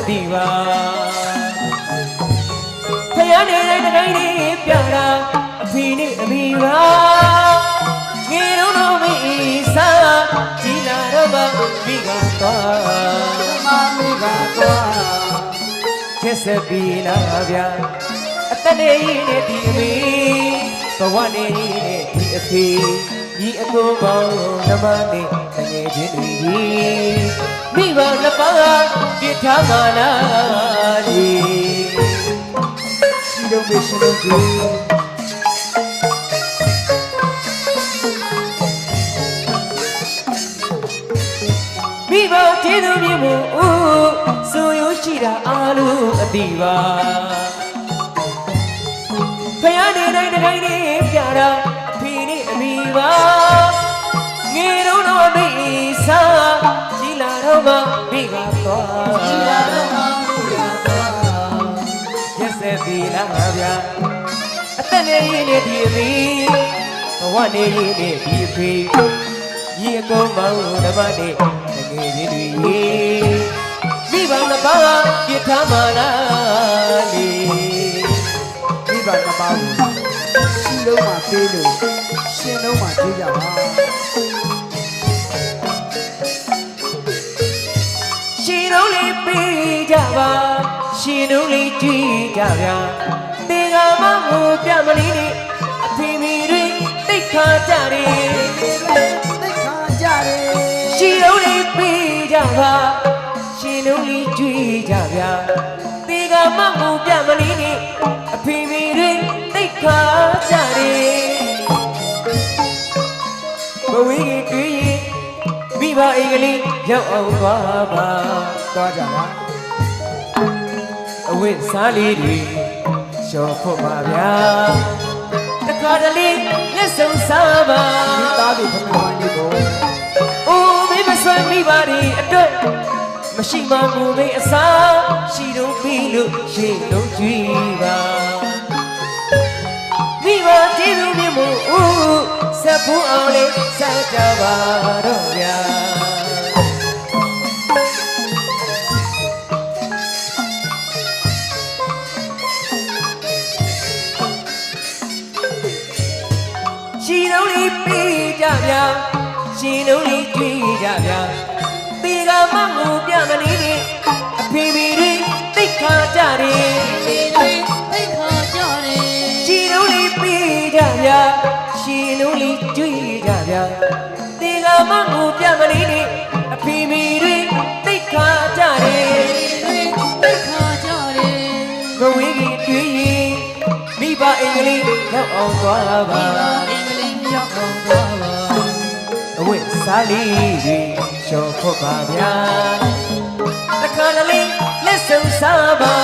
diva Thayane nagai pyara apini amiva Ngiru no mi isa Jila rama miga toa Miga toa Jese bila vya Atane ne divi Kawane ne divi Yi ako bao namane Tange jindri Miva napa Ditha mana di Shiro Vishnu ji Miva Tidu Mimu Suyu Shira Alu Adiva Payane Nagai Pyara Pini Amiva Ngiru no Bisa Jila Rama Miga Toa Jila Rama Miga Toa Jese Bila Vya Atane ne divi Kawane ne divi Yi ko mau namane Tange jindri Viva napa Ditha mana li Viva napa Shiro ma pelu Shino ma jija ba Shino li pija ba Shino li jija ba Tiga mamu pyamali ni Apimi ri Tikha jari Tikha jari Shino li pija ba Shino li jija ba Tiga mamu pyamali ni Apimi ri Tikha jari Bawi ki Viva English Yau au ba Toa jaraအဝိစားလေးတွေလျှော်ဖို့ပါဗျာတခါတလေလက်ဆုံးစားပါ ဒီသားတွေခမဝိုင်းလေးကို အိုးမိမဆွမ်းမိပါဒီအတွက်မရှိမှမူမေးအစားရှိတော့ပြီလို့ရှေ့လုံးကြည့်ပါမိဘကျေးဇူးမြတ်မို့ဆက်ဖို့အောင်လေးဆက်ကြပါတော့ဗျာရှင်တို့လေးပြေးကြဗျာရှင်တို့လေးကြွေးကြဗျာတေကမမှုပြမလေးတွေအဖေဖေတွေသိခါကြတယ်ရှင်တို့လေးပြေးကြဗျာရှင်တို့လေးကြွေးကြဗျာတေကမမှုပြမလေးတွေအဖေဖေတွေသိခါကြတယ်ဘဝကြီးတွေ့ရင်မိဘအင်္ဂလိပ်ရောက်အောင်သွားပါအဝိစားလေးတွေလျှော်ဖို့ပါဗျာတခါတလေလက်ဆုံးစားပါ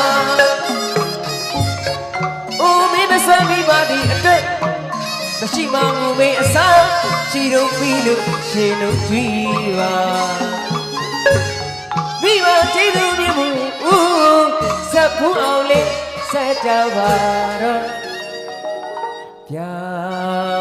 အိုးမေးမဆွမ်းမိပါဒီအတွက်မရှိမှမူမေးအစားရှိတော့ပြီလို့ရှင်တို့ကြည့်ပါမိဘကျေးဇူးမြတ်မှုဆက်ဖို့အောင်လေးဆက်ကြပါတော့ဗျာ